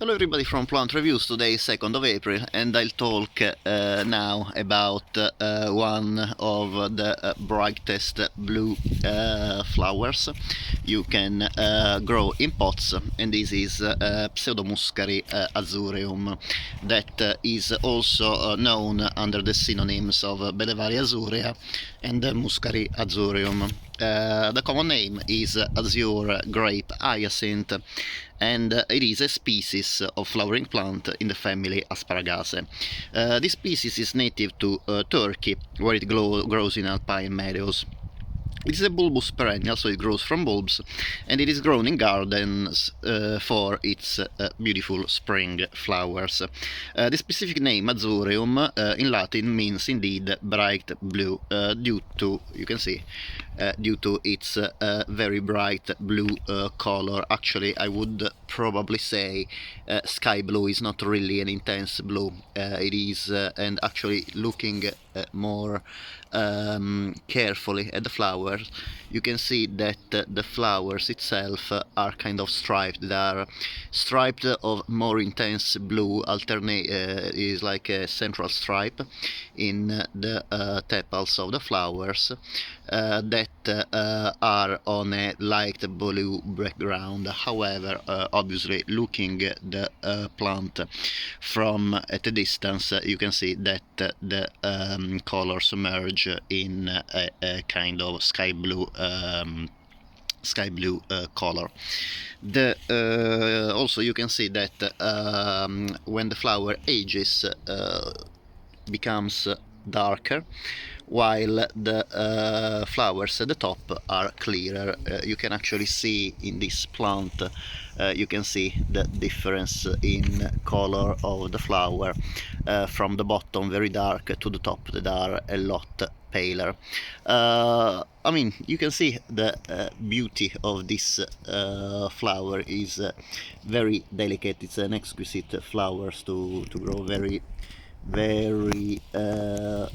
Hello everybody from Plant Reviews. Today is 2nd of April and I'll talk now about one of the brightest blue flowers you can grow in pots, and this is Pseudomuscari azureum, that is also known under the synonyms of Bellevalia azurea and Muscari azureum. The common name is azure, grape, hyacinth, and it is a species of flowering plant in the family Asparagaceae. This species is native to Turkey, where it grows in alpine meadows. It is a bulbous perennial, so it grows from bulbs, and it is grown in gardens for its beautiful spring flowers. The specific name azureum in Latin means indeed bright blue, due to, you can see, due to its very bright blue color. Actually, I would probably say sky blue is not really an intense blue. It is, and actually looking more carefully at the flowers, you can see that the flowers itself are kind of striped. They are striped of more intense blue, alternate is like a central stripe in the tepals of the flowers that are on a light blue background. However, obviously looking at the plant from at a distance, you can see that the colors merge in a kind of sky blue color. Also you can see that when the flower ages, becomes darker, while the flowers at the top are clearer. You can actually see in this plant, you can see the difference in color of the flower, from the bottom very dark to the top that are a lot paler. I mean, you can see the beauty of this flower is very delicate. It's an exquisite flowers to grow, very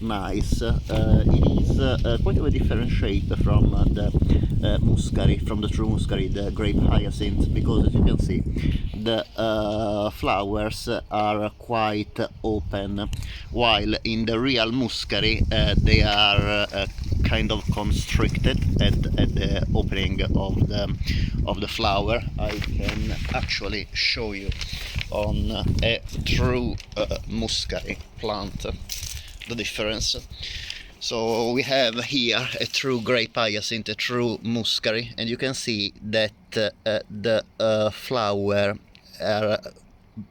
nice. It is quite of a different shape from the Muscari, from the true Muscari, the grape hyacinth, because as you can see, the flowers are quite open, while in the real Muscari they are kind of constricted at the opening of the flower. I can actually show you on a true Muscari plant the difference. So we have here a true grape hyacinth, a true Muscari, and you can see that the flower are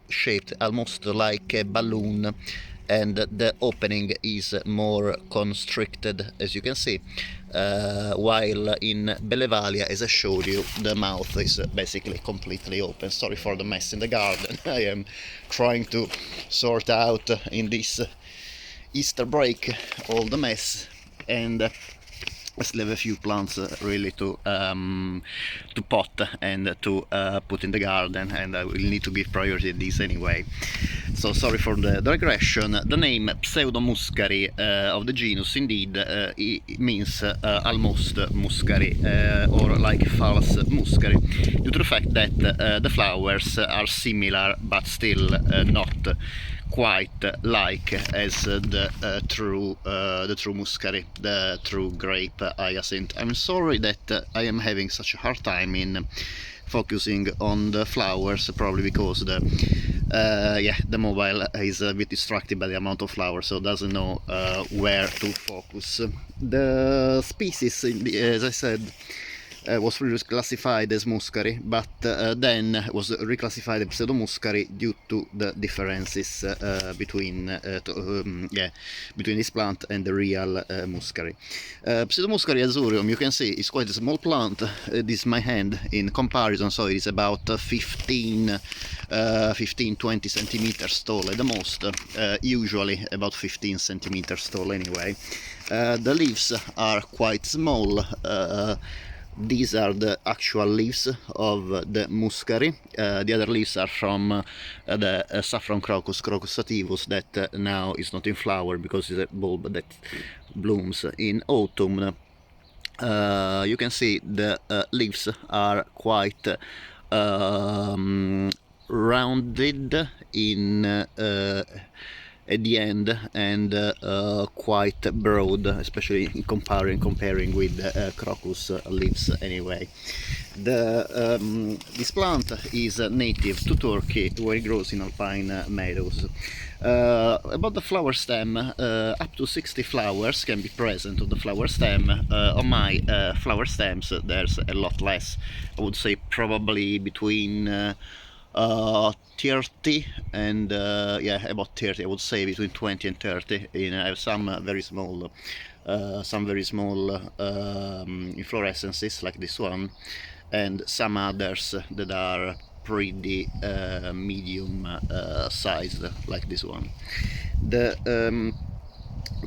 shaped almost like a balloon, and the opening is more constricted, as you can see, while in Bellevalia, as I showed you, the mouth is basically completely open. Sorry for the mess in the garden. I am trying to sort out in this Easter break all the mess, and I still have a few plants really to pot and to put in the garden, and I will need to give priority to these anyway. So sorry for the digression. The name Pseudomuscari of the genus indeed it means almost Muscari, or like false Muscari, due to the fact that the flowers are similar but still not quite like as the true Muscari, the true grape hyacinth. I'm sorry that I am having such a hard time in focusing on the flowers, probably because the mobile is a bit distracted by the amount of flowers, so doesn't know where to focus. The species, as I said, was previously classified as Muscari, but then was reclassified as Pseudomuscari due to the differences between this plant and the real Muscari. Pseudomuscari azureum, you can see, is quite a small plant. This is my hand in comparison, so it is about 15-20 centimeters tall at the most, usually about 15 centimeters tall anyway. The leaves are quite small. These are the actual leaves of the Muscari. The other leaves are from the saffron crocus, Crocus sativus, that now is not in flower because it's a bulb that blooms in autumn. You can see the leaves are quite rounded in at the end and quite broad, especially in comparing with crocus leaves anyway. This plant is native to Turkey, where it grows in alpine meadows. About the flower stem, up to 60 flowers can be present on the flower stem. On my flower stems there's a lot less. I would say probably between 30 and yeah, about 30. I would say between 20 and 30. I have some very small inflorescences like this one, and some others that are pretty medium sized like this one.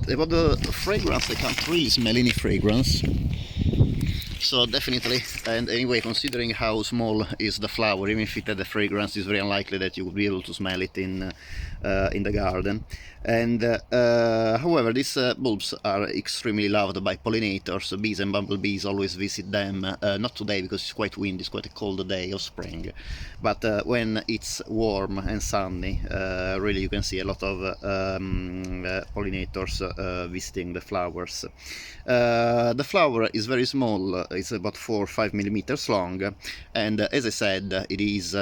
About the fragrance, I can't really smell any fragrance, so definitely. And anyway, considering how small is the flower, even if it had a fragrance, it's very unlikely that you would be able to smell it in the garden. And however, these bulbs are extremely loved by pollinators. Bees and bumblebees always visit them, not today because it's quite windy, it's quite a cold day of spring, but when it's warm and sunny, really you can see a lot of pollinators visiting the flowers. The flower is very small, it's about 4 or 5 millimeters long, and as I said, it is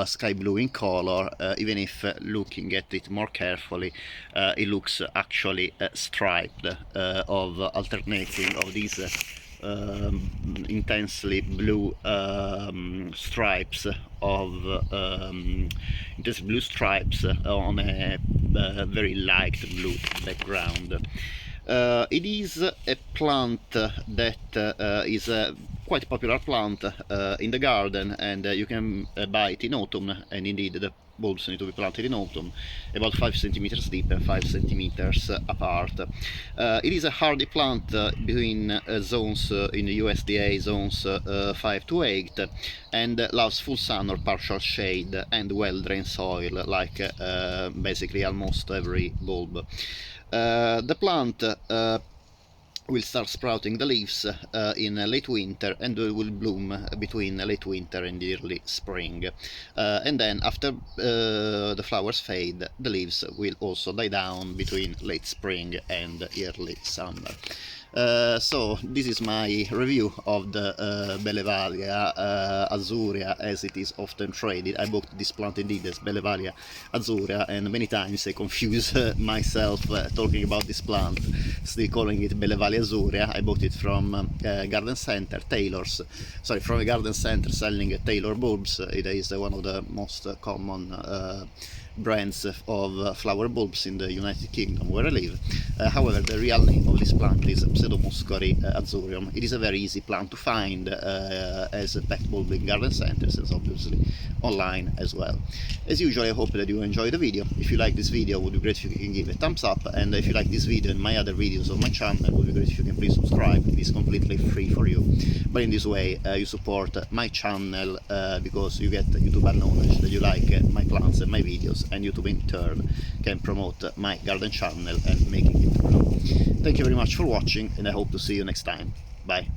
sky blue in color. Even if looking at it more carefully, it looks actually striped, of alternating of these intensely blue stripes on a very light blue background. It is a plant that is a quite popular plant in the garden, and you can buy it in autumn, and indeed the bulbs need to be planted in autumn, about 5 centimeters deep and 5 centimeters apart. It is a hardy plant between zones in the USDA zones 5 to 8, and loves full sun or partial shade and well-drained soil, like basically almost every bulb. The plant will start sprouting the leaves in late winter, and will bloom between late winter and early spring. And then after the flowers fade, the leaves will also die down between late spring and early summer. So this is my review of the Bellevalia azurea, as it is often traded. I bought this plant indeed as Bellevalia azurea, and many times I confuse myself talking about this plant, still calling it Bellevalia azurea. I bought it from garden center, from a garden center selling Taylor bulbs. It is one of the most common brands of flower bulbs in the United Kingdom, where I live. However, the real name of this plant is Pseudomuscari azureum. It is a very easy plant to find as a pet bulb in garden centers, and obviously online as well. As usual, I hope that you enjoy the video. If you like this video, it would be great if you can give a thumbs up, and if you like this video and my other videos of my channel, it would be great if you can please subscribe. It is completely free for you, but in this way you support my channel, because you get YouTube acknowledged that you like my plants and my videos, and YouTube in turn can promote my garden channel and making it grow. Thank you very much for watching, and I hope to see you next time. Bye.